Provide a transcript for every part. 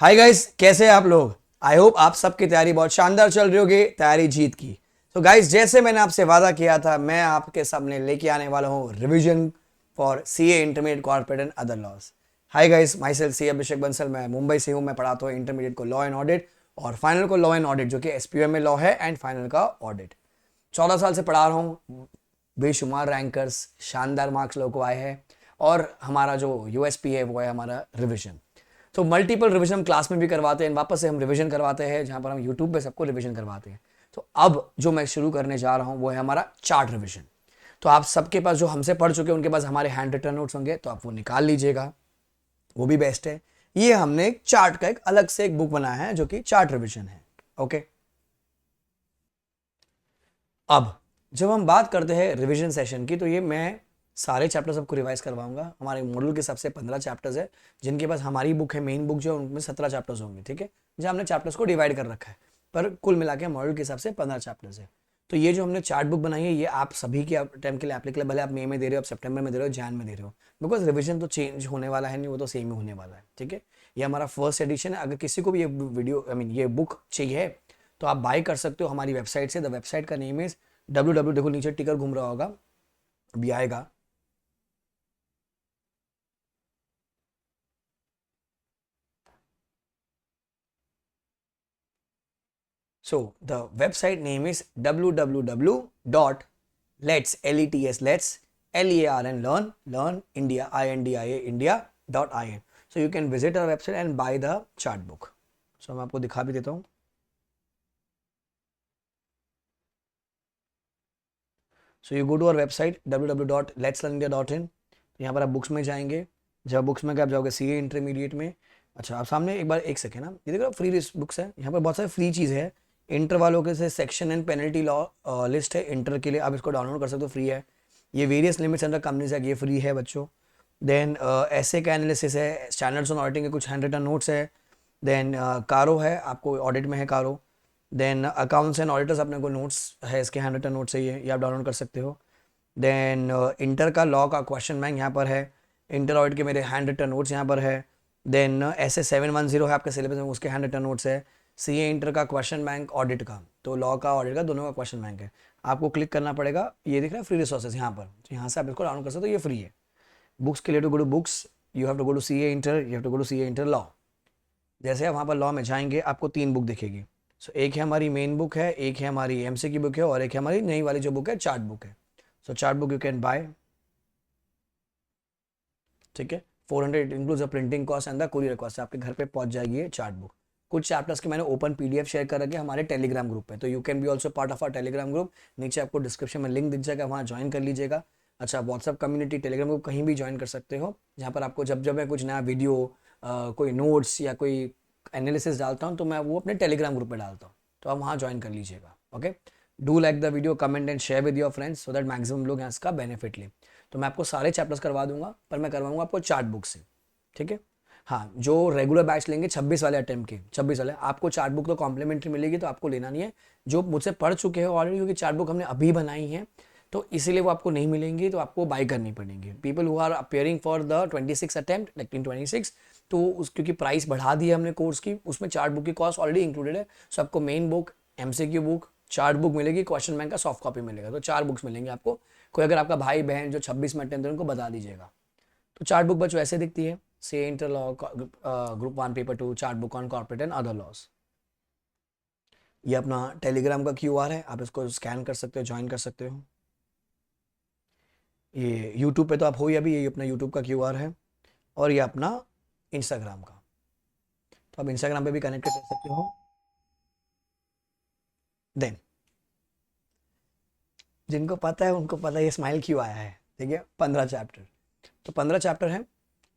Hi guys, कैसे हैं आप लोग। आई होप आप सबकी तैयारी बहुत शानदार चल रही होगी, तैयारी जीत की। तो गाइस, जैसे मैंने आपसे वादा किया था, मैं आपके सामने लेके आने वाला हूँ revision for CA intermediate corporate and other laws. Hi guys, myself C Abhishek Bansal, मैं मुंबई से हूँ। मैं पढ़ाता हूँ इंटरमीडिएट को लॉ एंड ऑडिट और फाइनल को लॉ एंड ऑडिट, जो कि एसपीएम में लॉ है, एंड फाइनल का ऑडिट। 14 साल से पढ़ा रहा हूँ। बेशुमार रैंकर्स, शानदार मार्क्स लोगों को आए हैं। और हमारा जो यूएसपी है वो है हमारा रिवीजन। तो मल्टीपल रिवीजन हम क्लास में भी करवाते हैं, वापस से हम रिवीजन करवाते हैं, जहां पर हम यूट्यूब पे सबको रिवीजन करवाते हैं। तो अब जो मैं शुरू करने जा रहा हूं वो है हमारा चार्ट रिवीजन। तो आप सबके पास जो हमसे पढ़ चुके हैं उनके पास हमारे हैंड रिटन नोट्स होंगे, तो आप वो निकाल लीजिएगा, वो भी बेस्ट है। ये हमने एक चार्ट का एक अलग से एक बुक बनाया है जो कि चार्ट रिवीजन है। ओके, अब जब हम बात करते हैं रिवीजन सेशन की, तो ये मैं सारे चैप्टर्स आपको रिवाइज करवाऊंगा। हमारे मॉड्यूल के हिसाब से 15 चैप्टर्स है, जिनके पास हमारी बुक है, मेन बुक जो, उनमें 17 चैप्टर्स होंगे। ठीक है, जहाँ हमने चैप्टर्स को डिवाइड कर रखा है, पर कुल मिला के मॉड्यूल के हिसाब से 15 चैप्टर्स है। तो ये जो हमने चार्ट बुक बनाई है, ये आप सभी के टाइम के लिए एप्लीकेबल, भले आप मई में दे रहे हो, आप सितंबर में दे रहे हो, जैन में दे रहे हो, बिकॉज रिवीजन तो चेंज होने वाला है नहीं, वो तो सेम ही होने वाला है। ठीक है, ये हमारा फर्स्ट एडिशन है। अगर किसी को भी ये वीडियो ये बुक चाहिए तो आप बाय कर सकते हो हमारी वेबसाइट से। द वेबसाइट का नेम इज डब्ल्यू, देखो नीचे टिकर घूम रहा होगा, अभी आएगा। So the website name is www.lets lets learn learn India India India.in. So you can visit our website and buy the chart book. So मैं आपको दिखा भी देता हूँ। So you go to our website www.letslearnindia.in। यहाँ पर आप books में जाएंगे। जब बुक्स में आप जाओगे सीए इंटरमीडिएट में, अच्छा आप सामने एक बार एक सेकेंड ना, ये देखो फ्री बुक्स है, यहाँ पर बहुत सारे फ्री चीज़ है। इंटर वालों के से section and penalty law list है इंटर के लिए, आप इसको डाउनलोड कर सकते हो, फ्री है। ये वेरियस लिमिट्स अंडर कंपनीज है, ये फ्री है बच्चों। देन ऐसे का एनालिसिस है, स्टैंडर्ड्स ऑन ऑडिटिंग के कुछ हैंड रिटन नोट्स है। देन कारो है, आपको ऑडिट में है कारो। देन अकाउंट्स एंड ऑडिटर्स अपने को नोट्स है, इसके हैंड रिटन नोट्स है, ये आप डाउनलोड कर सकते हो। देन इंटर का लॉ का क्वेश्चन बैंक यहाँ पर है। इंटर ऑडिट के मेरे हैंड रिटन नोट्स यहाँ पर है। देन एस एस 710 है आपके सिलेबस में, उसके हैंड रिटन नोट्स है। सी ए इंटर का क्वेश्चन बैंक ऑडिट का, तो लॉ का ऑडिट का दोनों का क्वेश्चन बैंक है। आपको क्लिक करना पड़ेगा, ये दिख रहा है फ्री रिसोर्सेज यहाँ पर, तो यहाँ से आप इसको डाउनलोड कर सकते हो, ये फ्री है। बुक्स के लिए to go to books, you have to go to C A inter, you have to go to C A inter law. जैसे आप वहाँ पर लॉ में जाएंगे, आपको 3 बुक दिखेगी। सो एक है हमारी मेन बुक है, एक है हमारी एमसी की बुक है, और एक है हमारी नई वाली जो बुक है चार्ट बुक है। सो chart book you can buy. ठीक है, 400 includes the printing cost and the courier cost, आपके घर पे पहुंच जाएगी ये चार्ट बुक। कुछ चैप्टर्स के मैंने ओपन पीडीएफ शेयर कर रखे हमारे टेलीग्राम ग्रुप पे, तो you can be also part of our Telegram group. नीचे आपको डिस्क्रिप्शन में लिंक दिख जाएगा, वहाँ ज्वाइन कर लीजिएगा। अच्छा, व्हाट्सअप कम्युनिटी टेलीग्राम ग्रुप कहीं भी ज्वाइन कर सकते हो, जहाँ पर आपको जब जब मैं कुछ नया वीडियो, कोई नोट्स या कोई एनालिसिस डालता हूँ, तो मैं वो अपने टेलीग्राम ग्रुप पे डालता हूँ, तो आप वहाँ ज्वाइन कर लीजिएगा। Okay, do like the video, comment and share with your friends, so that maximum लोग यहाँ इसका बेनिफिट लें। तो मैं आपको सारे चैप्टर्स करवा दूंगा, पर मैं करवाऊंगा आपको चार्ट बुक से। ठीक है, हाँ, जो रेगुलर बैच लेंगे 26 वाले अटेम्प्ट के, 26 वाले, आपको चार्ट बुक तो कॉम्प्लीमेंट्री मिलेगी, तो आपको लेना नहीं है। जो मुझसे पढ़ चुके हैं ऑलरेडी, क्योंकि चार्ट बुक हमने अभी बनाई है, तो इसीलिए वो आपको नहीं मिलेंगी, तो आपको बाय करनी पड़ेंगी। People who are appearing for the 26 attempt, like in 26, तो उस क्योंकि प्राइस बढ़ा दी है हमने कोर्स की, उसमें चार्ट बुक की कॉस्ट ऑलरेडी इंक्लूडेड है। सो आपको main book, MCQ book, chart book मिलेगी, क्वेश्चन बैंक का सॉफ्ट कॉपी मिलेगा, तो 4 बुक्स मिलेंगे आपको। कोई अगर आपका भाई बहन जो 26 में अटेम्प्ट है, उनको बता दीजिएगा। तो चार्ट बुक बच्चों ऐसे दिखती है, से inter law, group 1 paper 2, chart book on corporate and other laws. ये अपना टेलीग्राम का क्यूआर है, आप इसको स्कैन कर सकते हो, ज्वाइन कर सकते हो। ये यूट्यूब पे तो आप हो ही अभी, ये अपना यूट्यूब का क्यूआर है, और ये अपना इंस्टाग्राम का, तो आप इंस्टाग्राम पे भी कनेक्ट कर सकते हो। देन जिनको पता है उनको पता है ये स्माइल क्यों आया है। ठीक है, 15 चैप्टर, तो 15 चैप्टर हैं।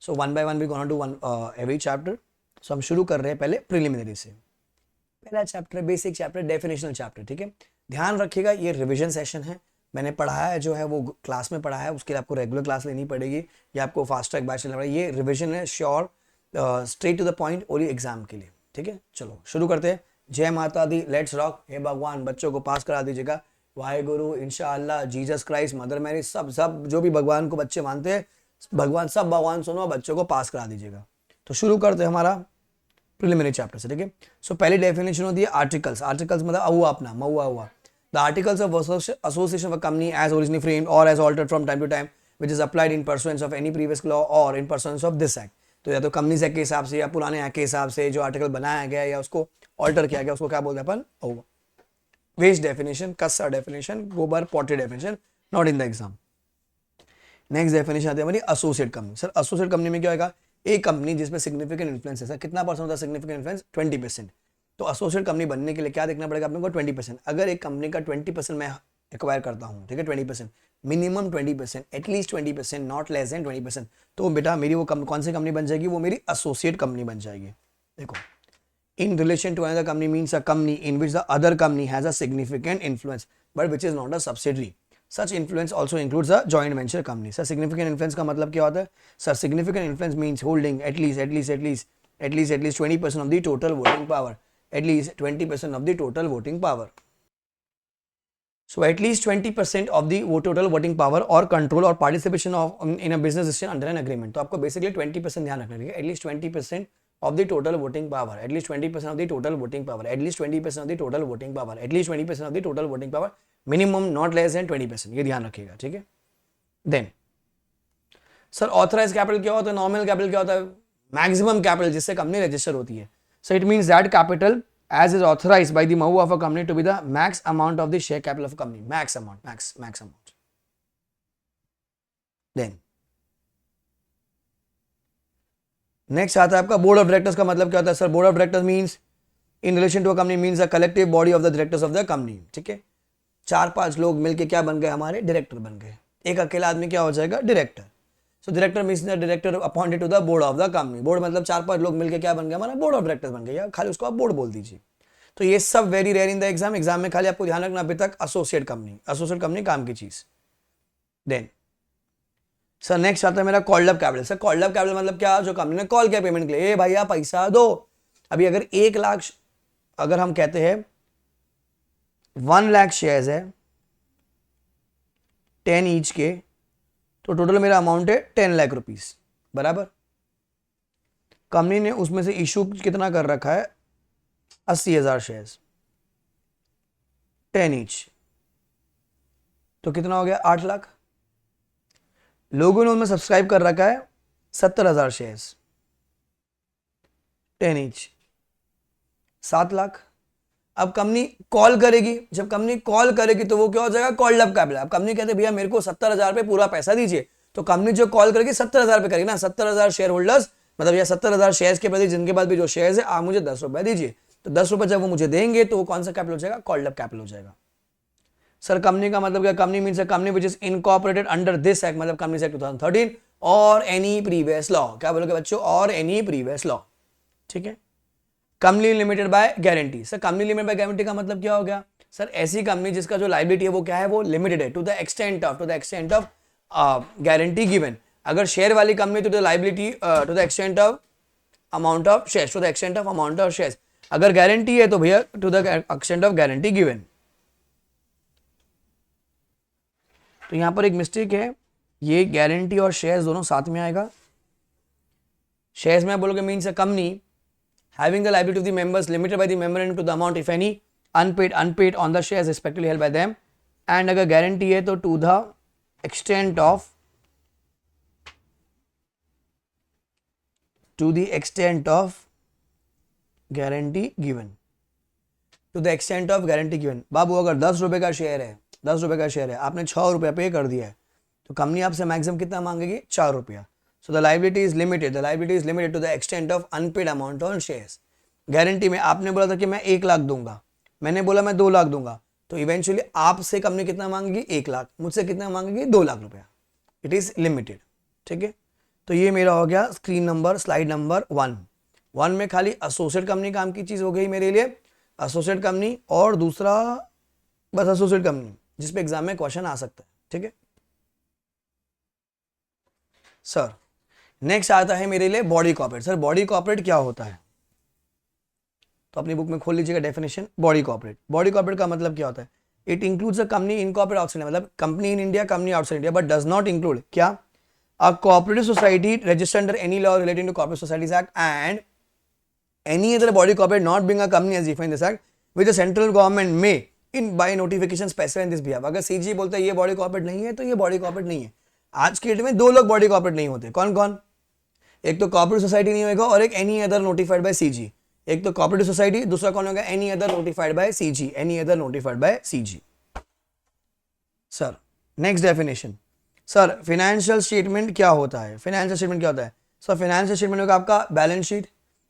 So one by one we gonna do one every chapter. So हम शुरू कर रहे हैं पहले प्रिलिमिनरी से। पहला chapter basic chapter, definitional chapter. ठीक है, ध्यान रखिएगा ये रिवीजन सेशन है। मैंने पढ़ाया है जो है वो क्लास में पढ़ा है, उसके लिए आपको रेगुलर क्लास लेनी पड़ेगी, या आपको फास्ट ट्रैक बैच लेना पड़ेगा। ये रिवीजन है sure, straight to the point, only exam के लिए। ठीक है, चलो शुरू करते हैं। जय माता दी, लेट्स रॉक। हे भगवान, बच्चों को पास करा दीजिएगा। वाहेगुरु, इंशाअल्लाह, जीसस क्राइस्ट, मदर मैरी, सब सब जो भी भगवान को बच्चे मानते हैं, भगवान सब भगवान सुनो, बच्चों को पास करा दीजिएगा। तो शुरू करते हैं हमारा प्रिलिमिनरी चैप्टर से, ठीक है। सो पहली डेफिनेशन होती है आर्टिकल्स। आर्टिकल्स मतलब हुआ अपना, महुआ हुआ। The articles of association of a company as originally framed or as altered from time to time which is applied in pursuance of any previous law or in pursuance of this act। तो या तो companies act के हिसाब से या पुराने act के हिसाब से जो आर्टिकल बनाया गया या उसको ऑल्टर किया गया, उसको क्या बोलते हैं अपन, हुआ। वेस्ट डेफिनेशन, कस्सा डेफिनेशन, गोबर potty definition, not in the exam. Next definition आती है हमारी associate company. Sir associate company में क्या होगा, एक कंपनी जिसमें सिग्निफिकेंट इन्फ्लुएंस है। सर कितना परसेंट होता है सिग्निफिकेंट इन्फ्लुएंस, 20%। तो एसोसिएट कंपनी बनने के लिए क्या देखना पड़ेगा अपने को, 20%। अगर एक कंपनी का 20% मैं एक्वायर करता हूँ, ठीक है, 20%, minimum 20%, at least 20%, not less than 20%, तो बेटा मेरी वो कौन सी कंपनी बन जाएगी, वो मेरी एसोसिएट कंपनी बन जाएगी। देखो, in relation to another company means a company in which the other company has a significant influence but which is not a subsidiary। Such influence also includes a joint venture company। Sir significant influence का मतलब क्या होता है? Sir significant influence means holding at least 20% of the total voting power। At least 20% of the total voting power। So at least 20% of the total voting power or control or participation of in a business decision under an agreement। तो आपको basically 20% ध्यान रखना है, at least 20% of the total voting power, at least 20% of the total voting power, at least 20% of the total voting power, at least 20% of the total voting power, minimum not less than 20%, ये ध्यान रखिएगा, ठीक है। Then sir authorise capital क्या होता है, nominal capital क्या होता है, मैक्सिमम कैपिटल जिससे कंपनी रजिस्टर होती है। So it means that capital as is authorized by the MOU of a company to be the max amount of the share capital of a company, max amount। then next आता है आपका board of directors का मतलब क्या होता है। Sir board of directors means in relation to a company means a collective body of the directors of the company, ठीक है। 4-5 लोग मिलके क्या बन गए, हमारे डायरेक्टर बन गए। एक अकेला आदमी क्या हो जाएगा, director. So director means the director appointed to the board of the company. Board मतलब 4-5 लोग मिलके क्या बन गए, हमारा बोर्ड ऑफ डायरेक्टर्स बन गए, या खाली उसको आप बोर्ड बोल दीजिए। तो ये सब very rare in the exam. Exam में खाली आपको ध्यान रखना अभी तक एसोसिएट कंपनी काम की चीज। देन सर नेक्स्ट आता है मेरा called up capital. Sir called up capital मतलब क्या, जो कंपनी ने कॉल किया पेमेंट के लिए, ए भैया पैसा दो। अभी अगर 1 लाख, अगर हम कहते हैं 1 लाख शेयर्स है 10 ईच के, तो टोटल मेरा अमाउंट है 10 लाख रुपीस, बराबर। कंपनी ने उसमें से इशू कितना कर रखा है, 80,000 शेयर्स 10 ईच, तो कितना हो गया, 8 लाख। लोगों ने उनमें सब्सक्राइब कर रखा है 70,000 शेयर्स 10 ईच, 7 लाख। अब कंपनी कॉल करेगी, जब कंपनी कॉल करेगी तो वो क्या हो जाएगा, कॉल्ड अप कैपिटल। अब कंपनी कहते भैया मेरे को 70,000 पे पूरा पैसा दीजिए, तो कंपनी जो कॉल करेगी 70,000 पे करेगी ना। 70,000 शेयर होल्डर्स मतलब या 70,000 शेयर्स के प्रति जिनके पास भी जो शेयर्स है, आप मुझे 10 रुपए दीजिए। तो 10 रुपए जब वो मुझे देंगे तो वो कौन सा कैपिटल हो जाएगा, कॉल्ड अप कैपिटल हो जाएगा। सर कंपनी का मतलब क्या, company means a company which is incorporated under this act, मतलब कंपनी एक्ट 2013 और एनी प्रीवियस लॉ। क्या बोलोगे बच्चों, और एनी प्रीवियस लॉ, ठीक है। Company limited by guarantee. Sir company limited by guarantee का मतलब क्या हो गया, सर ऐसी कंपनी जिसका जो लायबिलिटी है वो क्या है, वो लिमिटेड है to the extent of guarantee given. अगर शेयर वाली कंपनी तो the liability to the extent of amount of shares, to the extent of amount of shares. अगर गारंटी है तो भैया to the extent of guarantee given. तो यहां पर एक मिस्टेक है, ये गारंटी और शेयर्स दोनों साथ में आएगा। शेयर्स में बोलोगे means a company having the liability of the members limited by the memorandum to the amount if any unpaid on the shares respectively held by them, and अगर guarantee है तो to the extent of guarantee given, to the extent of guarantee given। बाबू अगर 10 रुपए का share है, 10 रुपए का share है, आपने 6 रुपया पे कर दिया है, तो कंपनी आपसे मैक्सिमम कितना मांगेगी, 4 रुपया। So the liability is limited to the extent of unpaid amount on shares। Guarantee में आपने बोला था कि मैं 1 लाख दूंगा, मैंने बोला मैं 2 लाख दूंगा, तो इवेंचुअली आपसे कंपनी कितना मांगेगी, 1 लाख, मुझसे कितना मांगेगी, 2 लाख रुपया। इट इज लिमिटेड, ठीक है। तो ये मेरा हो गया स्लाइड नंबर 1 में खाली एसोसिएट कंपनी काम की चीज हो गई मेरे लिए, एसोसिएट कंपनी, और दूसरा बस एसोसिएट कंपनी जिसपे एग्जाम में क्वेश्चन आ सकता है, ठीक है सर। नेक्स्ट आता है मेरे लिए body corporate. Sir body corporate क्या होता है, तो अपनी बुक में खोल लीजिएगा डेफिनेशन। बॉडी कॉर्पोरेट का मतलब क्या होता है, it includes a company incorporated outside, मतलब company in India, company outside India, but does not include क्या, a cooperative society registered under any law relating to corporate societies act and Any other body corporate not being a company as defined in this act, which the central government may in by notification specify in this behalf. अगर CG बोलता है ये body corporate नहीं है तो ये body corporate नहीं है. आज के डेट में दो लोग बॉडी कॉर्पोरेट नहीं होते. कौन कौन? एक तो कॉर्पोरेट सोसाइटी नहीं होगा और एक any other notified by CG. एक तो कॉर्पोरेट सोसाइटी, दूसरा कौन होगा? Any other notified by CG. Any other notified by CG. Sir next definition. Sir financial statement क्या होता है? फाइनेंशियल स्टेटमेंट क्या होता है? सर फाइनेंशियल स्टेटमेंट होगा आपका बैलेंस शीट,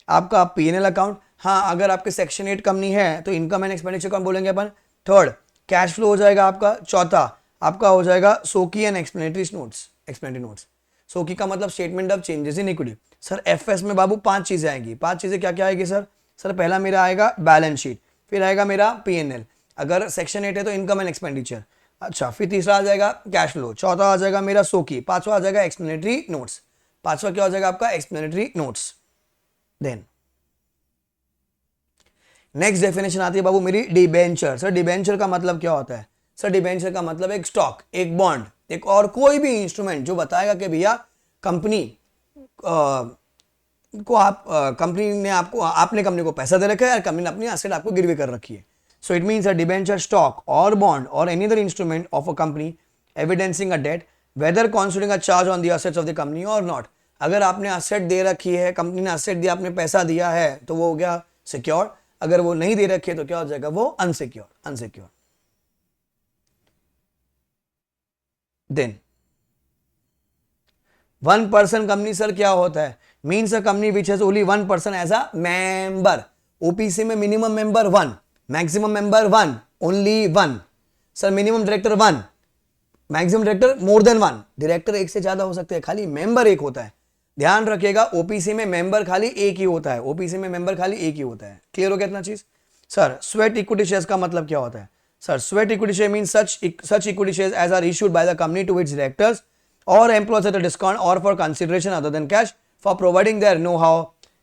आपका पीएनएल अकाउंट. हाँ, अगर आपके सेक्शन 8 कंपनी है तो इनकम एंड एक्सपेंडिचर कौन बोलेंगे अपन? थर्ड कैश फ्लो हो जाएगा आपका. चौथा आपका हो जाएगा SOCIE and explanatory notes. Explanatory notes, SOCIE का मतलब statement of changes in equity. Sir FS में बाबू 5 चीजें आएंगी. 5 चीजें क्या क्या आएगी सर? सर पहला मेरा आएगा बैलेंस शीट, फिर आएगा मेरा पीएनएल, अगर सेक्शन 8 है तो इनकम एंड एक्सपेंडिचर. अच्छा, फिर तीसरा आ जाएगा कैश फ्लो, चौथा आ जाएगा मेरा सोकी, पांचवा आ जाएगा एक्सप्लेनेटरी नोट्स. पांचवा क्या हो जाएगा आपका? Explanatory notes. Then next definition आती है बाबू मेरी डिबेंचर. सर डिबेंचर का मतलब क्या होता है? सर डिबेंचर का मतलब एक स्टॉक, एक बॉन्ड, एक और कोई भी इंस्ट्रूमेंट जो बताएगा कि भैया कंपनी को आप कंपनी ने आपको, आपने कंपनी को पैसा दे रखा है और कंपनी ने अपनी एसेट आपको गिरवी कर रखी है. So it means a debenture stock और बॉन्ड और any other instrument of a company evidencing a debt whether constituting a charge on the assets of the company और नॉट. अगर आपने एसेट दे रखी है, कंपनी ने एसेट दिया, आपने पैसा दिया है तो वो हो गया सिक्योर. अगर वो नहीं दे रखी है तो क्या हो जाएगा? वो unsecure. Unsecure. Then 1 person company sir क्या होता है? Means a company which has only 1 person as a member. OPC में minimum member 1, maximum member 1, only 1. Sir minimum director 1, maximum director more than 1. Director एक से ज्यादा हो सकते हैं, खाली मेंबर एक होता है. ध्यान रखिएगा, ओपीसी में मेंबर खाली एक ही होता है. ओपीसी में मेंबर खाली एक ही होता है. क्लियर हो गया इतना चीज? सर स्वेट इक्विटी शेयर्स का मतलब क्या होता है? Sir sweat equity share means such equity shares as are issued by the company to its directors or employees at a discount or for consideration other than cash for providing their know-how,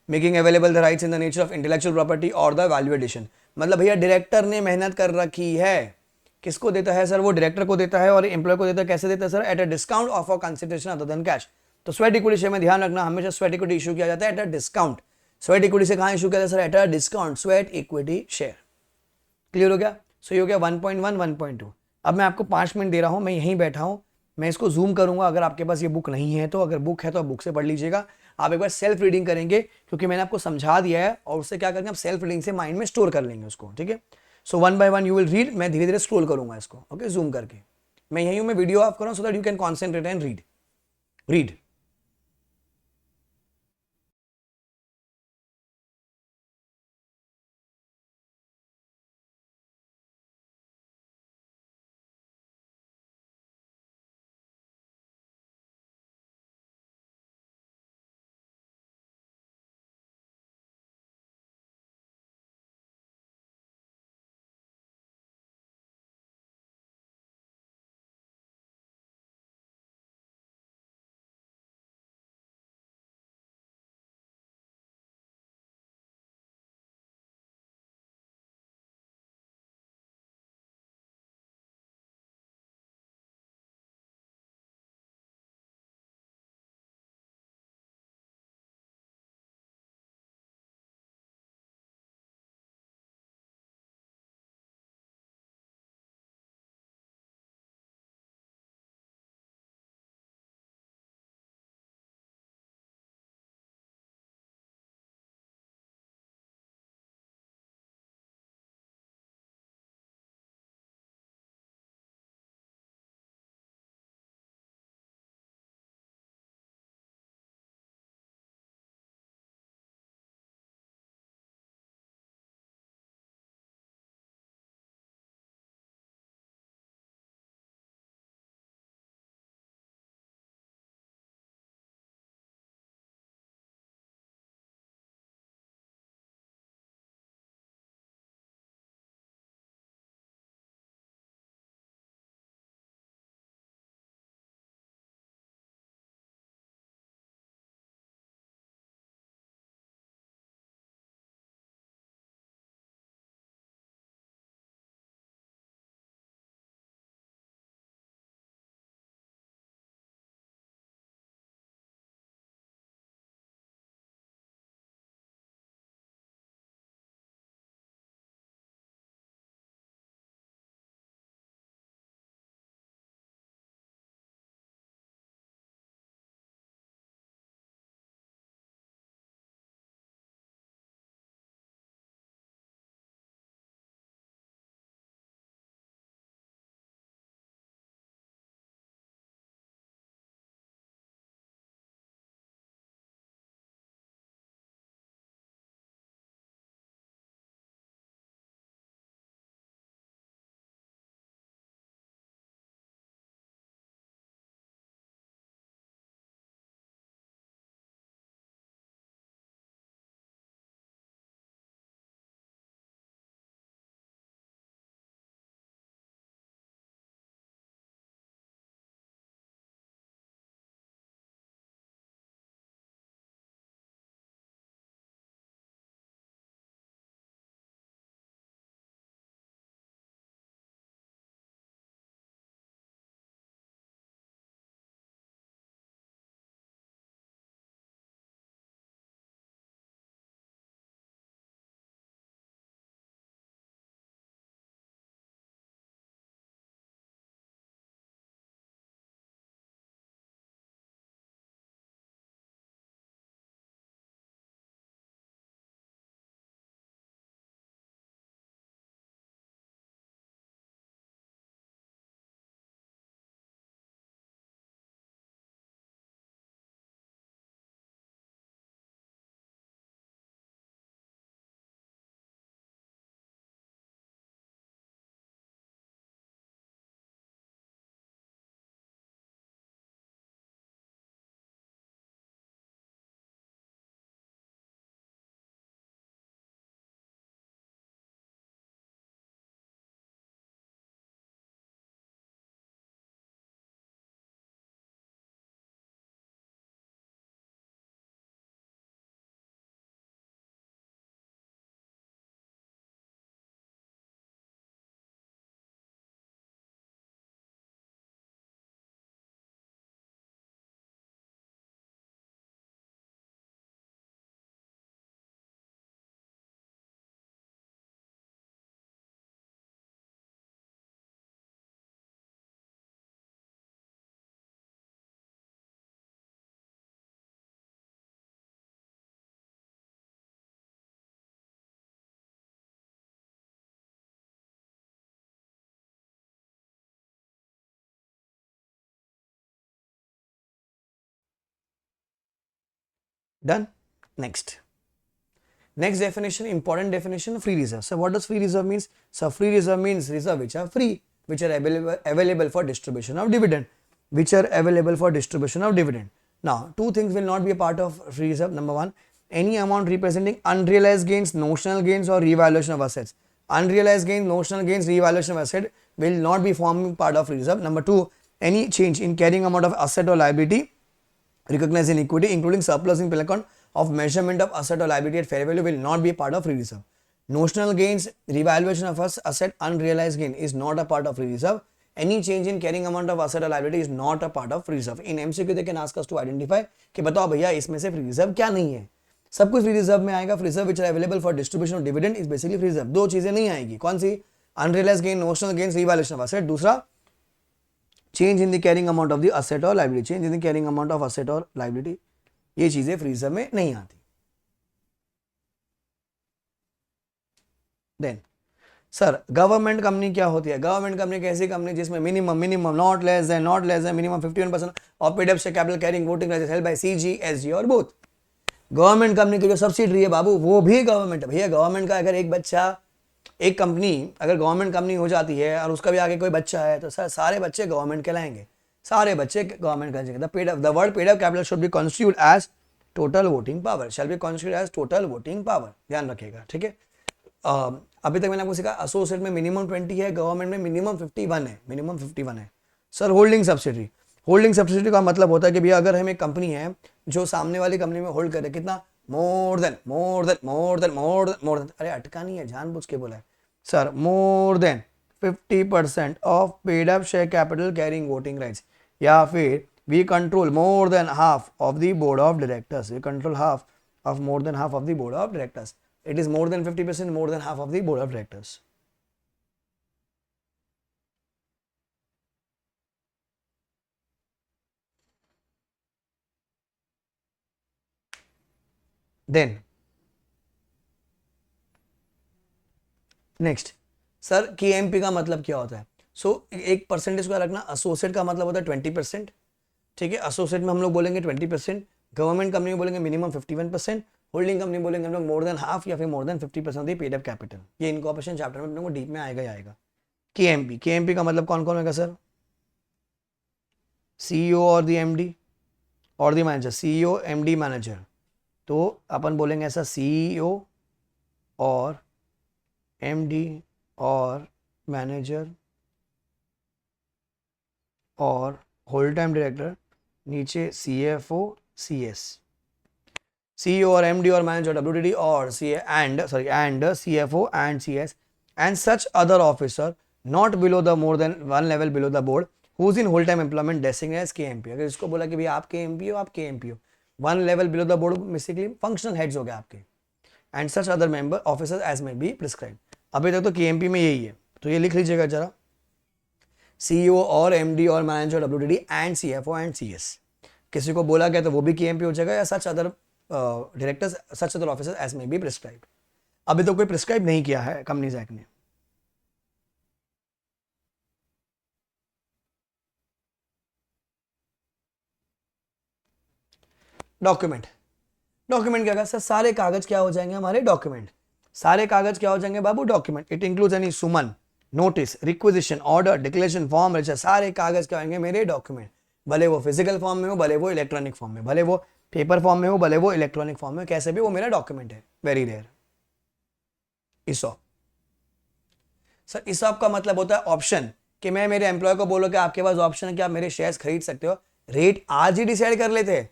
making available the rights in the nature of intellectual property or the value addition. मतलब भैया director ने मेहनत कर रखी है. किसको देता है सर? वो डायरेक्टर को देता है और एम्प्लॉय को देता है. कैसे देता है sir? At a discount of a consideration other than cash. तो स्वेट इक्विटी शेयर में ध्यान रखना, हमेशा स्वेट इक्विटी इशू किया जाता है at a discount. Sweat equity से कहां इशू किया जाता है sir? At a discount. Sweat equity share. Clear हो गया? सो ये हो गया 1.1, 1.2. अब मैं आपको 5 मिनट दे रहा हूं, मैं यहीं बैठा हूं, मैं इसको जूम करूंगा. अगर आपके पास ये बुक नहीं है तो, अगर बुक है तो आप बुक से पढ़ लीजिएगा. आप एक बार सेल्फ रीडिंग करेंगे क्योंकि मैंने आपको समझा दिया है और उससे क्या करेंगे, आप सेल्फ रीडिंग से माइंड में स्टोर कर लेंगे उसको. ठीक है? सो 1 by 1 यू विल रीड. मैं धीरे धीरे स्क्रॉल करूंगा इसको. ओके, जूम करके मैं यहीं हूं, मैं वीडियो ऑफ कर रहा हूं so that you can concentrate and read. Read. Done. Next definition, important definition, free reserve. So what does free reserve means? So free reserve means reserve which are free, which are available for distribution of dividend, Now, two things will not be a part of free reserve. Number one, any amount representing unrealized gains, notional gains or revaluation of assets. Unrealized gains, notional gains, revaluation of asset will not be forming part of free reserve. Number two, any change in carrying amount of asset or liability recognized in equity, including surplus in P&L account of measurement of asset or liability at fair value, will not be a part of free reserve. Notional gains, revaluation of asset, unrealized gain is not a part of free reserve. Any change in carrying amount of asset or liability is not a part of free reserve. In MCQ they can ask us to identify कि बताओ भैया इसमें से free reserve क्या नहीं है. सब कुछ फ्री रिजर्व में आएगा. Free reserve which are available for distribution of dividend is basically free reserve. दो चीजें नहीं आएगी. कौन सी? Unrealised gain, notional gains, revaluation of asset. दूसरा, change in the carrying amount of the asset और liability. Change in the carrying amount of asset और liability, ये चीजें फ्री रिजर्व में नहीं आती. देन सर, गवर्नमेंट कंपनी क्या होती है? गवर्नमेंट कंपनी कैसी कंपनी जिसमें minimum not less than minimum 51% of paid up share capital carrying voting rights held by CG, SG और बोथ. गवर्नमेंट कंपनी की जो सब्सिडरी है बाबू, वो भी गवर्नमेंट है. भैया गवर्नमेंट का अगर एक बच्चा, एक कंपनी अगर गवर्नमेंट कंपनी हो जाती है और उसका भी आगे कोई बच्चा है तो सर सारे बच्चे गवर्नमेंट कहलाएंगे. सारे बच्चे गवर्नमेंट कहलाएंगे. The word paid up capital should be constitute as total voting power, shall be constitute as total voting power. ध्यान रखिएगा, ठीक है. अभी तक मैंने आपको सिखा एसोसिएट में मिनिमम 20 है, गवर्नमेंट में मिनिमम 51 है. Sir holding subsidiary, holding subsidiary का मतलब होता है कि भैया अगर हम एक कंपनी है जो सामने वाली कंपनी में होल्ड करे कितना, मोर देन. अरे अटका नहीं है, जानबूझ के बोला है sir. More than 50% of paid up share capital carrying voting rights, या फिर we control more than half of the board of directors. We control half of more than half of the board of directors. It is more than 50%, more than half of the board of directors. Then next, sir KMP का मतलब क्या होता है? एक percentage का रखना. Associate का मतलब होता है 20%. ठीक है, एसोसिएट में हम लोग बोलेंगे 20%, गवर्नमेंट कंपनी में बोलेंगे मिनिमम 51%, होल्डिंग कंपनी बोलेंगे हम लोग मोर देन हाफ या फिर मोर than 50% of the paid up capital. ये इनकॉर्पोरेशन चैप्टर में अपने को डीप में आएगा ही आएगा. केएमपी का मतलब कौन कौन होगा सर? सीईओ और द एमडी और the manager. CEO, MD, manager. तो अपन बोलेंगे ऐसा, सीईओ और एमडी और मैनेजर और होल्ड टाइम डायरेक्टर, नीचे CFO, CS. CEO or MD or manager WTD or and CFO and CS and such other officer not below the more than one level below the board who's in whole time employment designated as KMP. अगर इसको बोला कि भाई आप KMP हो, आप KMP हो, one level below the board basically functional heads हो गए आपके, and such other member officers as may be prescribed. अभी तक तो KMP में यही है, तो ये लिख लीजिएगा जरा. CEO और MD और manager WTD and CFO and CS. किसी को बोला गया तो वो भी KMP हो जाएगा, या such other directors, such other officers as may be prescribed. अभी तो कोई प्रिस्क्राइब नहीं किया है कंपनीज एक्ट ने. डॉक्यूमेंट क्या है सर? सारे कागज क्या हो जाएंगे हमारे? डॉक्यूमेंट. सारे कागज क्या हो जाएंगे बाबू? Document. It includes any summons, notice, requisition, order, declaration, form, register. सारे कागज क्या होंगे मेरे? डॉक्यूमेंट. भले वो फिजिकल फॉर्म में हो, भले वो इलेक्ट्रॉनिक फॉर्म में, भले वो पेपर फॉर्म में हो, भले वो इलेक्ट्रॉनिक फॉर्म में, कैसे भी वो मेरा डॉक्यूमेंट है. Very rare. ESOP. Sir ESOP का मतलब होता है ऑप्शन, कि मैं मेरे एम्प्लॉय को बोलो कि आपके पास ऑप्शन है कि आप मेरे शेयर्स खरीद सकते हो. रेट आज ही डिसाइड कर लेते हैं,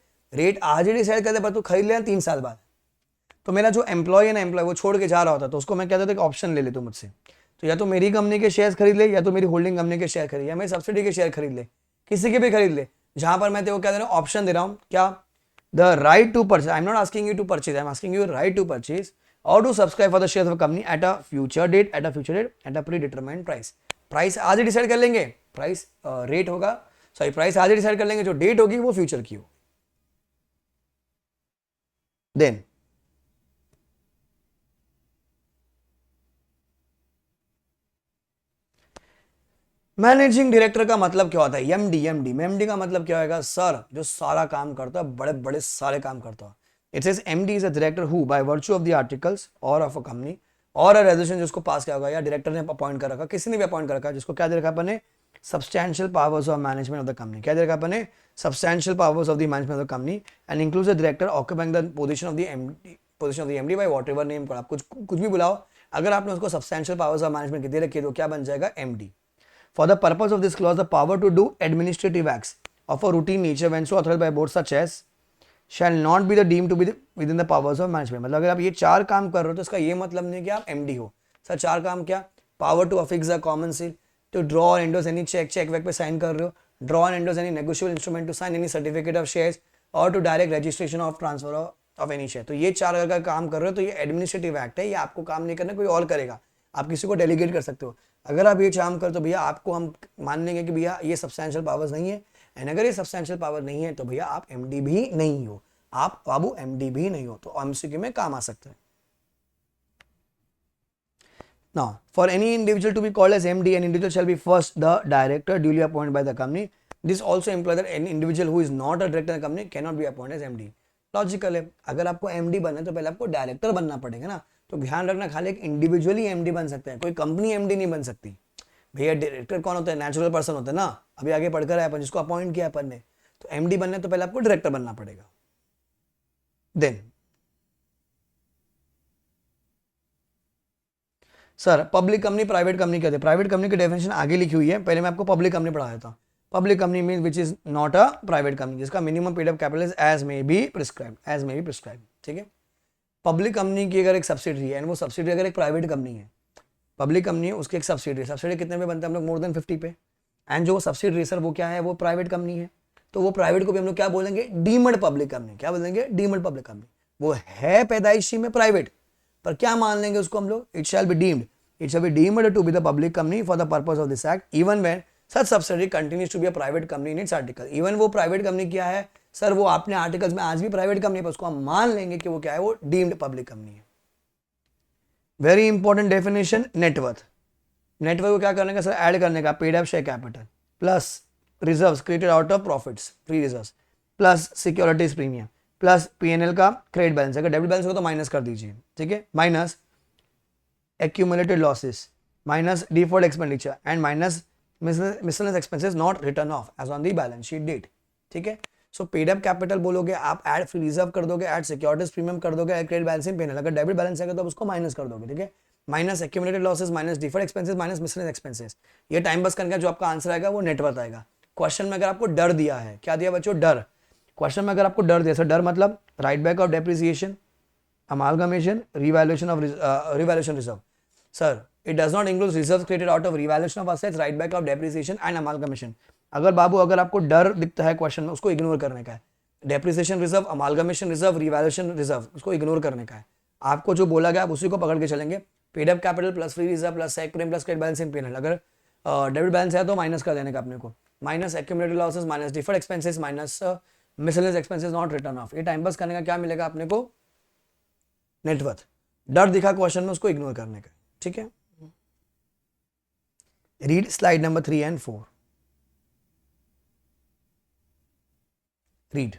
पर तू खरीद लेना 3 साल बाद. तो मेरा जो एम्प्लॉय है ना, एम्प्लॉय वो छोड़ के जा रहा होता, तो उसको मैं कहता था कि ऑप्शन ले ले तू मुझसे. तो या तो मेरी कंपनी के शेयर खरीद ले, या तो मेरी होल्डिंग कंपनी के शेयर खरीद, या मेरी सब्सिडी के शेयर खरीद ले, किसी के भी खरीद ले. जहां पर मैं तेरे को क्या दे रहा हूं? ऑप्शन दे रहा हूं. क्या? The right to purchase. I am not asking you to purchase. I am asking you right to purchase or to subscribe for the shares of a company at a future date, at a predetermined price. Price आज ही decide कर लेंगे. Price rate होगा, sorry price आज ही decide कर लेंगे, जो date होगी वो फ्यूचर की हो. देन मैनेजिंग डायरेक्टर का मतलब क्या होता है? एमडी. एमडी का मतलब क्या होगा सर? जो सारा काम करता है, बड़े बड़े सारे काम करता है. It says MD is a director who by virtue of the articles और ऑफ अ कंपनी और अ रेजोल्यूशन जिसको पास किया होगा या डायरेक्टर ने अपॉइंट कर रखा, किसी ने भी अपॉइंट कर रखा, जिसको क्या दे रखा अपन ने, substantial powers of management of the company, क्या दे रखा अपन ने, substantial powers of the management of the company and includes the director occupying the position of the MD, position of the MD by whatever name, आप कुछ भी बुलाओ, अगर आपने उसको सब्सटैंशियल पावर्स ऑफ मैनेजमेंट की दे रखी है तो क्या बन जाएगा, MD. For the purpose of this clause, the power to do administrative acts of a routine nature when so authorized by board such as shall not be the deemed to be within the powers of management. मतलब अगर आप ये चार काम कर रहे हो तो इसका ये मतलब नहीं कि आप एमडी हो. सर चार काम क्या, power to affix the common seal, to draw और एंडोर्स एनी चेक वेक पे साइन कर रहे हो, draw and endorse any negotiable instrument, to sign any certificate of shares और to direct registration of transfer of any share. तो ये चार अगर काम कर रहे हो तो ये एडमिनिस्ट्रेटिव एक्ट है, ये आपको काम नहीं करना, कोई और करेगा, आप किसी को डेलीगेट कर सकते हो. अगर आप ये काम कर तो भैया आपको हम मान लेंगे कि भैया ये सब्सटैंशियल पावर्स नहीं है, एंड अगर ये सब्सटैंशियल पावर नहीं है तो भैया आप एमडी भी नहीं हो, आप बाबू एमडी भी नहीं हो, तो एमसीक्यू में काम आ सकता है. Now, for any individual to be called as MD, an individual shall be first the director duly appointed by the company. This also implies that any individual who is not a director in the company cannot be appointed as MD. Logical है, अगर आपको MD बनना है तो पहले आपको director बनना पड़ेगा ना. तो ध्यान रखना, खाली एक इंडिविजुअली एमडी बन सकते हैं, कोई कंपनी एमडी नहीं बन सकती. भैया डायरेक्टर कौन होता है, नेचुरल पर्सन होता है ना, अभी आगे पढ़कर आए अपन, जिसको अपॉइंट किया अपन ने. तो एमडी बनना है तो पहले आपको डायरेक्टर बनना पड़ेगा. Then sir public company private company कहते हैं, प्राइवेट कंपनी की डेफिनेशन आगे लिखी हुई है, पहले मैं आपको पब्लिक कंपनी पढ़ाया था. Public company mean which is not a private company, जिसका minimum paid up capital is as may be prescribe. ठीक है, पब्लिक कंपनी की अगर एक सब्सिडरी है एंड वो सब्सिडरी अगर एक प्राइवेट कंपनी है, पब्लिक कंपनी है, उसकी एक सब्सिडरी कितने पे बनता है हम लोग, मोर देन 50 पे, एंड जो सब्सिडरी सर वो क्या है, वो प्राइवेट कंपनी है, तो वो प्राइवेट को भी हम लोग क्या बोलेंगे, डीमड पब्लिक कंपनी. क्या बोलेंगे, डीमड पब्लिक कंपनी. वो है पैदाइशी में प्राइवेट, पर क्या मान लेंगे उसको हम लोग, it shall be deemed to be the public company for the purpose of this act even when such subsidiary continues to be a private company in its article. Even वो प्राइवेट कंपनी क्या है sir, वो अपने articles में आज भी private company है, उसको हम मान लेंगे कि वो क्या है, वो डीम्ड पब्लिक कंपनी है. Very important definition, net worth. Net worth को क्या करने का सर, ऐड करने का paid up share capital plus reserves created out of profits, free reserves plus securities premium plus PNL का क्रेडिट बैलेंस, अगर डेबिट बैलेंस हो तो माइनस कर दीजिए. ठीक है, minus accumulated losses minus deferred expenditure and minus miscellaneous expenses not written off as on the balance sheet date. ठीक है, सो पेड अप कैपिटल बोलोगे आप, ऐड फ्री रिजर्व कर दोगे, ऐड सिक्योरिटीज प्रीमियम कर दोगे, add credit balance in PNL, अगर debit balance है तो आप उसको माइनस कर दोगे. ठीक है, minus accumulated losses minus deferred expenses minus miscellaneous expenses. ये टाइम बस करने का जो आपका आंसर आएगा वो नेटवर्थ आएगा. क्वेश्चन में अगर आपको डर दिया है, क्या दिया बच्चों, डर. क्वेश्चन में अगर आपको डर दिया, सर डर मतलब right back of depreciation, amalgamation, revaluation reserve. Sir, it does not include reserves created out of revaluation of assets, write back of depreciation and amalgamation. अगर बाबू अगर आपको डर दिखता है क्वेश्चन में, उसको इग्नोर करने का है. Depreciation reserve, amalgamation reserve, revaluation reserve, उसको इग्नोर करने का है. आपको जो बोला गया आप उसी को पकड़ के चलेंगे. Paid up capital plus free reserve plus sec premium plus credit balance in PNL, अगर डेबिट बैलेंस है तो माइनस कर देने का अपने को, minus accumulated losses minus deferred expenses minus miscellaneous expenses not written off. ये टाइम पास करने का क्या मिलेगा अपने को, नेटवर्थ. डर दिखा क्वेश्चन में, उसको इग्नोर करने का. ठीक है, read slide number 3 and 4. Read.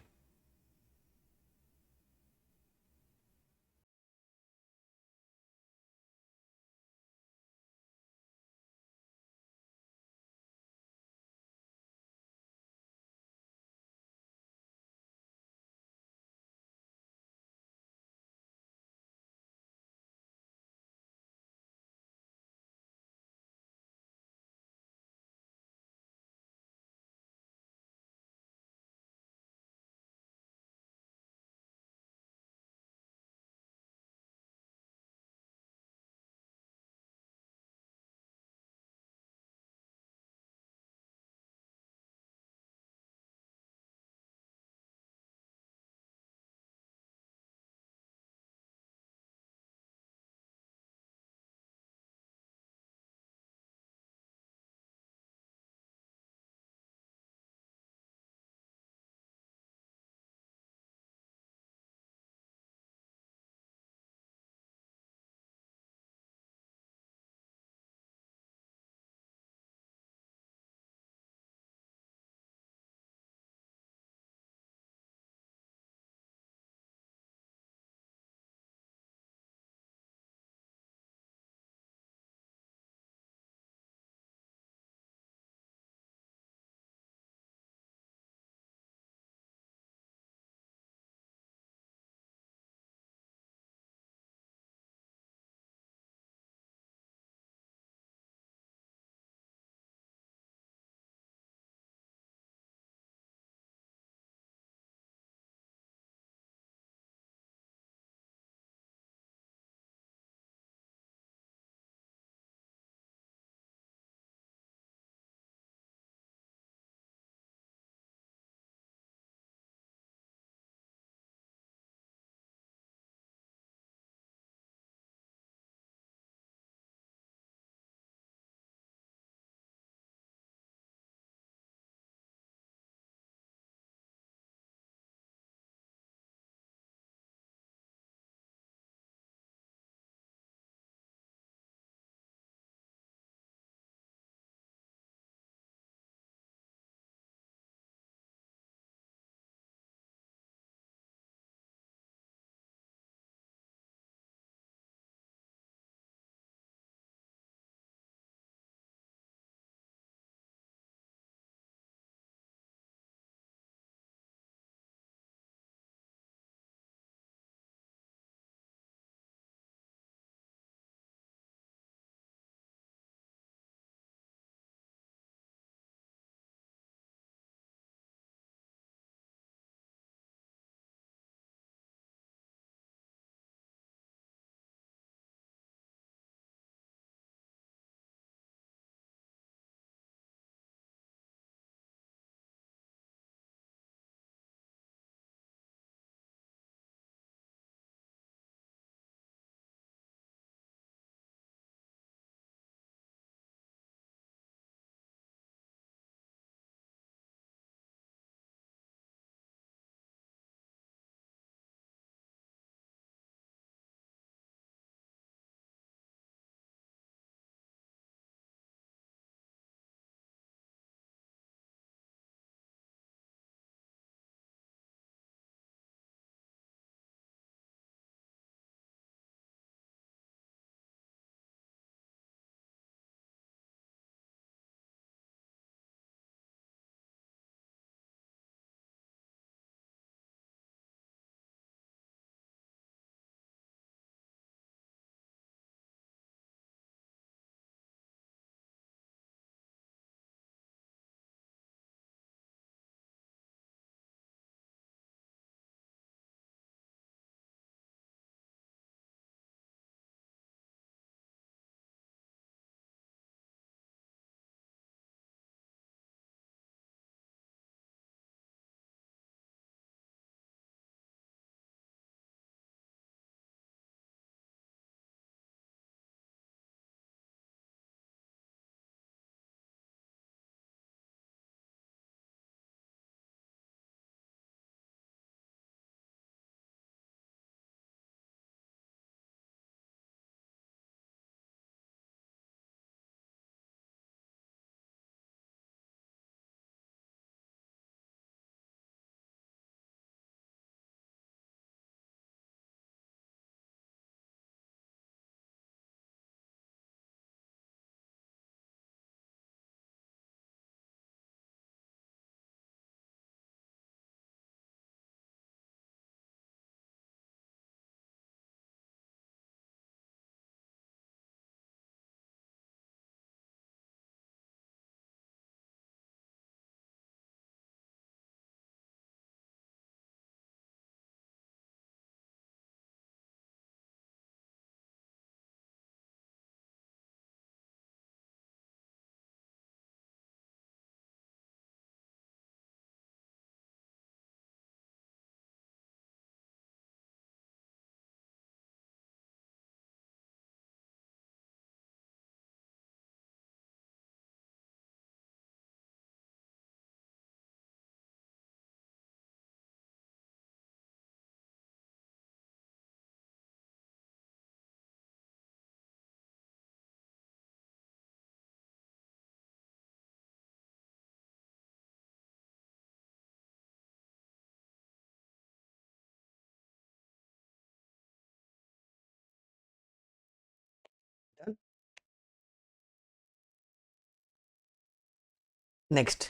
Next,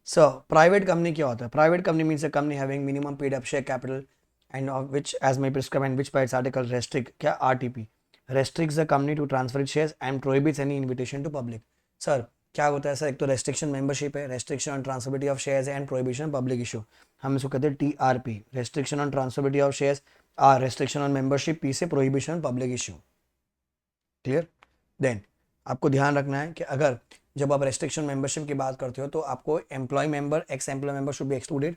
so private company क्या होता है? Private company means a company having minimum paid up share capital and of which as may prescribe and which by its article restrict क्या RTP restricts the company to transfer its shares and prohibits any invitation to public. Sir क्या होता है sir? एक तो restriction membership है, restriction on transferability of shares and prohibition public issue, हम इसको कहते हैं TRP, restriction on transferability of shares, or restriction on membership, P से prohibition public issue. Clear? Then आपको ध्यान रखना है कि अगर जब आप रेस्ट्रिक्शन मेंबरशिप की बात करते हो तो आपको employee member, ex employee member should be excluded,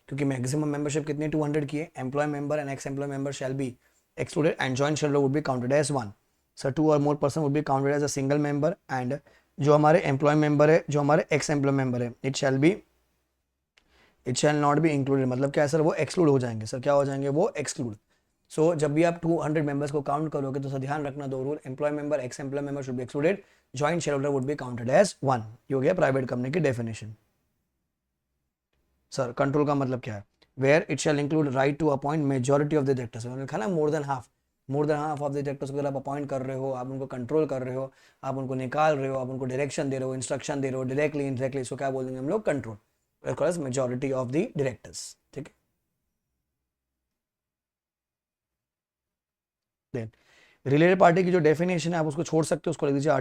क्योंकि मैक्सिमम मेंबरशिप कितनी 200 की है. Employee member and ex employee member shall be excluded and joint shareholder would be counted as one. So two or more person would be counted as a single member and जो हमारे employ member है, जो हमारे x employee member है, it shall not be included. मतलब क्या है sir? वो एक्सक्लूड हो जाएंगे. सर क्या हो जाएंगे? वो एक्सक्लूड. सो जब भी आप 200 मेंबर्स को काउंट करोगे तो सर ध्यान रखना दो rule, employee member, ex employee member should be excluded, joint share holder would be counted as one. ये हो गया प्राइवेट कंपनी की डेफिनेशन. सर कंट्रोल का मतलब क्या है? Where it shall include right to appoint majority of the directors. मैंने लिखा ना more than half of the directors को अगर आप अपॉइंट कर रहे हो, आप उनको कंट्रोल कर रहे हो, आप उनको निकाल रहे हो, आप उनको डायरेक्शन दे रहे हो, इंस्ट्रक्शन दे रहे हो, डायरेक्टली इनडायरेक्टली, इसको क्या बोल देंगे हम लोग? Control. Majority of the directors. ठीक है. देन रिलेटेड पार्टी की जो डेफिनेशन है आप उसको छोड़ सकते हो, उसको लिख दीजिए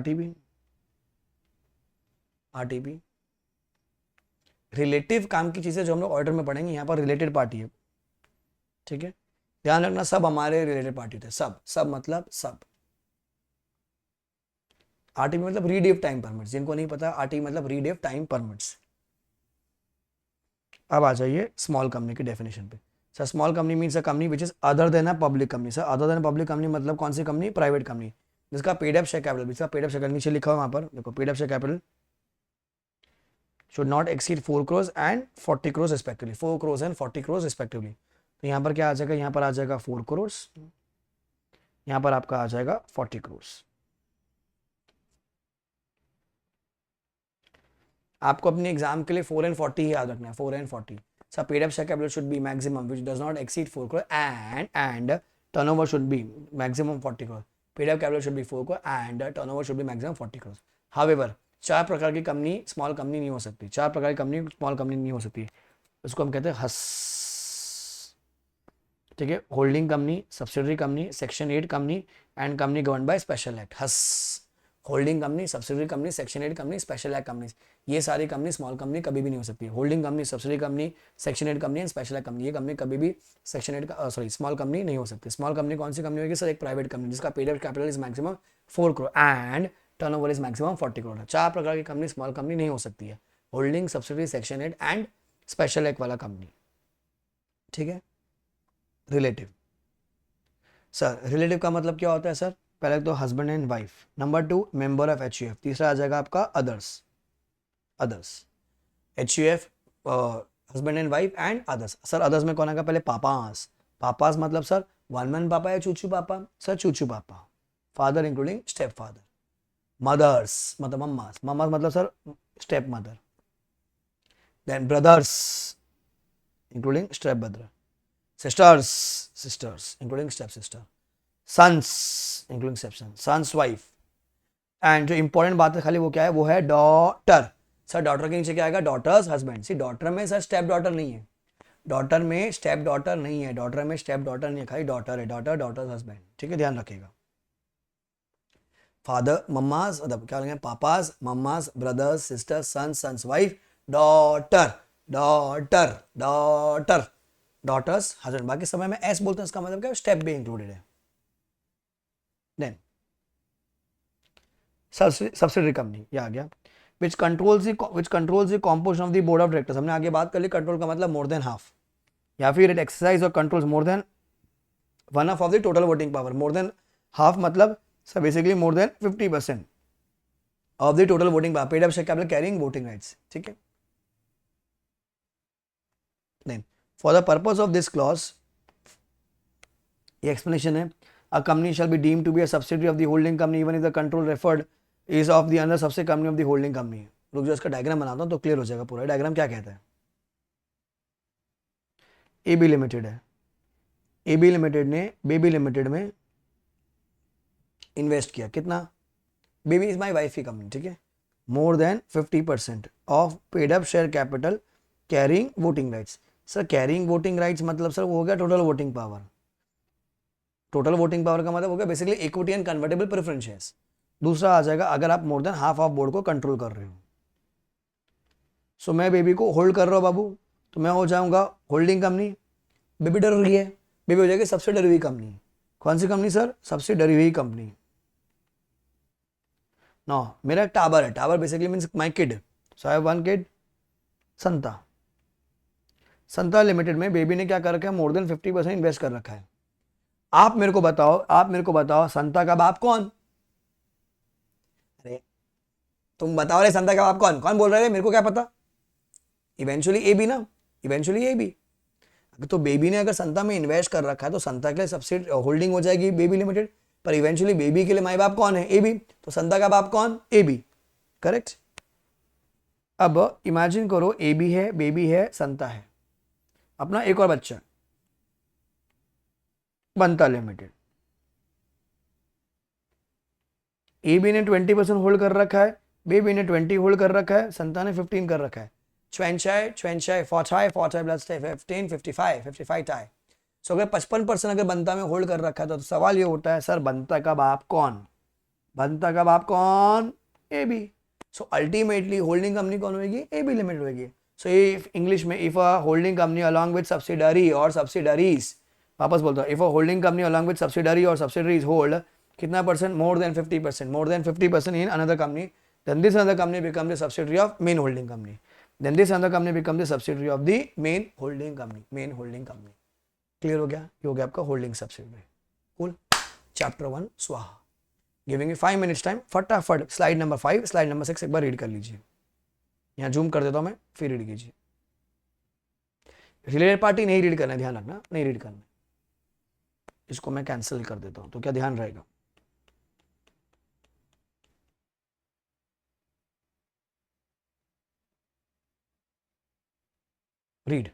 RTP. रिलेटिव काम की चीजें जो हम लोग ऑर्डर में पढ़ेंगे, यहाँ पर रिलेटेड पार्टी है. ठीक है, ध्यान रखना सब हमारे रिलेटेड पार्टी थे. सब सब मतलब सब. RTP मतलब रीडेव टाइम परमिट्स, जिनको नहीं पता RTP मतलब रीडेव टाइम परमिट्स. अब आ जाइए स्मॉल कंपनी की डेफिनेशन पे. Sir small company means a company which is other than a public company. Sir other than public company मतलब कौन सी कंपनी? प्राइवेट कंपनी जिसका पेड अप शेयर कैपिटल, जिसका paid up share नीचे लिखा हुआ वहां पर देखो, paid up share capital should not exceed 4 crores and 40 crores respectively. 4 crores and 40 crores respectively. तो यहाँ पर क्या आ जाएगा? यहाँ पर आ जाएगा 4 crores, यहाँ पर आपका आ जाएगा 40 crores. आपको अपने एग्जाम के लिए 4 and 40 ही याद रखना है. 4 and 40. So paid up share capital should be maximum which does not exceed 4 crore and turnover should be maximum 40 crore. Paid up capital should be 4 crore and turnover should be maximum 40 crore. However, चार प्रकार की company small company नहीं हो सकती. चार प्रकार की company small company नहीं हो सकती. उसको हम कहते हैं हस. ठीक है, holding company, subsidiary company, section 8 company and company govern by special act. हस. Holding company, subsidiary company, section 8 company, special act company, ये सारी कंपनी स्मॉल कंपनी कभी भी नहीं हो सकती. Holding company, subsidiary company, section 8 company and special act company, ये company कभी भी सेक्शन 8 का सॉरी स्मॉल कंपनी नहीं हो सकती. स्मॉल कंपनी कौन सी कंपनी होगी सर? एक प्राइवेट कंपनी जिसका paid up capital is maximum 4 crore and turnover is maximum 40 crore. चार प्रकार की कंपनी स्मॉल कंपनी नहीं हो सकती है. Holding, subsidiary, section 8 and special act वाला कंपनी. ठीक है. रिलेटिव. सर रिलेटिव का मतलब क्या होता है सर? पहले तो husband and wife. Number 2 member of HUF. तीसरा आ जाएगा आपका others. HUF husband and wife and others. Sir others में कौन आएगा? पहले पापास. पापास मतलब सर वन मैन पापा या चूचू पापा? सर चूचू papa. Father including step father. Mothers मतलब मम्मास. मम्मास मतलब sir step mother. Then brothers including step brother. sisters including step sister. sons including step son. sons wife. And जो important बात है खाली वो क्या है? वो है डॉटर. सर डॉटर के नीचे क्या आएगा? Daughters husband. सी डॉटर में सर स्टेप डॉटर नहीं है. डॉटर में स्टेप डॉटर नहीं है. डॉटर में स्टेप डॉटर नहीं है, खाली डॉटर है. Daughter daughters husband. ठीक है, ध्यान रखिएगा. फादर मम्मास मतलब क्या लेंगे? Papas, mammas, brothers, sisters, sons, sons wife, daughter daughter daughter daughters husband. बाकी समय में एस बोलते हैं, इसका मतलब क्या? स्टेप भी इंक्लूडेड है. देन सब्सिडरी कंपनी ये आ गया. विच controls the composition of the board of directors. हमने आगे बात कर ली. कंट्रोल का मतलब मोर देन हाफ, या फिर इट एक्सरसाइज और controls more than one half of the total voting power. More than half मतलब sir basically more than 50% of the total voting power. Paid up share capital carrying voting rights. ठीक है. Then for the purpose of this clause, ये explanation है. A company shall be deemed to be a subsidiary of the holding company even if the control referred is of the other subsidiary company of the holding company. रुक जो इसका diagram बनाता हूँ तो clear हो जाएगा पूरा. डायग्राम क्या कहता है? AB लिमिटेड है. AB लिमिटेड ने बेबी लिमिटेड में इन्वेस्ट किया. कितना? बेबी इज माई वाइफ की कंपनी. ठीक है. मोर than 50%. Of paid up share capital carrying voting rights. Sir carrying voting rights मतलब सर वो हो गया total voting power. Total voting power का मतलब हो गया basically equity and convertible preference shares. दूसरा आ जाएगा अगर आप मोर देन हाफ ऑफ बोर्ड को कंट्रोल कर रहे हो। सो मैं बेबी को होल्ड कर रहा हूँ बाबू, तो मैं हो जाऊंगा होल्डिंग कंपनी। बेबी डर रही है, बेबी हो जाएगी सबसे डरी हुई कंपनी। कौन सी कंपनी सर? सबसे डरी हुई कंपनी। नो, मेरा एक टावर है, tower basically means my kid. So I have one kid, Santa. Santa limited में बेबी ने क्या कर रखा है? मोर देन 50% इन्वेस्ट कर रखा है। आप मेरे को बताओ, आप मेरे को बताओ संता का बाप कौन? अरे तुम बताओ रे, संता का बाप कौन? कौन बोल रहे थे? मेरे को क्या पता। इवेंचुअली ए बी ना, इवेंचुअली ए बी। तो बेबी ने अगर संता में इन्वेस्ट कर रखा है तो संता के लिए सबसे होल्डिंग हो जाएगी बेबी लिमिटेड। पर इवेंचुअली बेबी के लिए माई बाप कौन है? A B. तो संता का बाप कौन? A B. करेक्ट। अब इमेजिन करो ए बी है, बेबी है, संता है, अपना एक और बच्चा बंता लिमिटेड। ए बी ने 20% होल्ड कर रखा है, बेबी ने 20 होल्ड कर रखा है, संता ने 15 कर रखा है। 20, 20, 40, 40 प्लस 15, 55, 55 टाई। सो अगर 55% अगर बंता में होल्ड कर रखा था तो सवाल ये उठता है सर बंता का बाप कौन? बंता का बाप कौन? A B. So ultimately holding company कौन होगी? ए बी लिमिटेड होगी। सो इफ इंग्लिश में if a holding company along with subsidiary or subsidiaries, वापस बोलता हूँ, if a holding company along with subsidiary or subsidiaries hold कितना percent? More than 50%, more than 50% in another company, then this another company become the subsidiary of main holding company, then this another company become the subsidiary of the main holding company, main holding company. Clear हो गया? ये हो गया आपका holding subsidiary. Cool. Chapter 1 स्वाहा। Giving you 5 minutes time, फटाफट slide number 5, slide number 6 एक बार read कर लीजिए। यहाँ जूम कर देता हूँ मैं, फिर रीड कीजिए। रिलेटेड पार्टी नहीं रीड करना है, ध्यान रखना, नहीं रीड करना। इसको मैं कैंसिल कर देता हूँ तो क्या ध्यान रहेगा? रीड।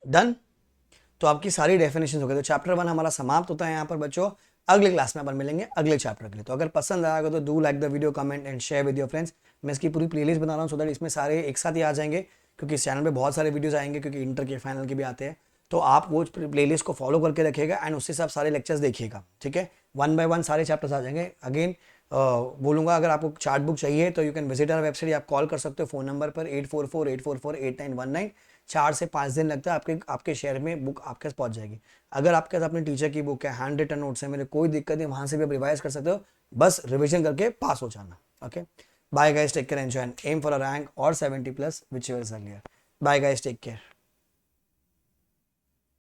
डन। तो आपकी सारी डेफिनेशन हो गई। तो चैप्टर 1 हमारा समाप्त होता है यहाँ पर बच्चों। अगले क्लास में अपन मिलेंगे अगले चैप्टर के लिए। तो अगर पसंद आएगा तो do like the video, comment and share with your friends. मैं इसकी पूरी प्लेलिस्ट बना रहा हूँ सो दैट इसमें सारे एक साथ ही आ जाएंगे, क्योंकि इस चैनल पे बहुत सारे वीडियोस आएंगे, क्योंकि इंटर के फाइनल के भी आते हैं। तो आप वो प्लेलिस्ट को फॉलो करके रखिएगा एंड उससे आप सारे लेक्चर्स देखिएगा, ठीक है। 1 बाय 1 सारे चैप्टर्स आ जाएंगे। अगेन बोलूंगा, अगर आपको चार्ट बुक चाहिए तो you can visit our website, आप कॉल कर सकते हो फ़ोन नंबर पर 8448448919। 4 से 5 दिन लगता है, आपके आपके शहर में बुक आपके पास पहुंच जाएगी। अगर आपके पास अपने टीचर की बुक है, हैंड रिटन नोट्स है, मेरे कोई दिक्कत नहीं, वहां से भी आप रिवाइज कर सकते हो। बस रिविजन करके पास हो जाना। Okay, bye guys, take care, enjoy and aim for a rank or 70+ whichever is earlier. Bye guys, take care.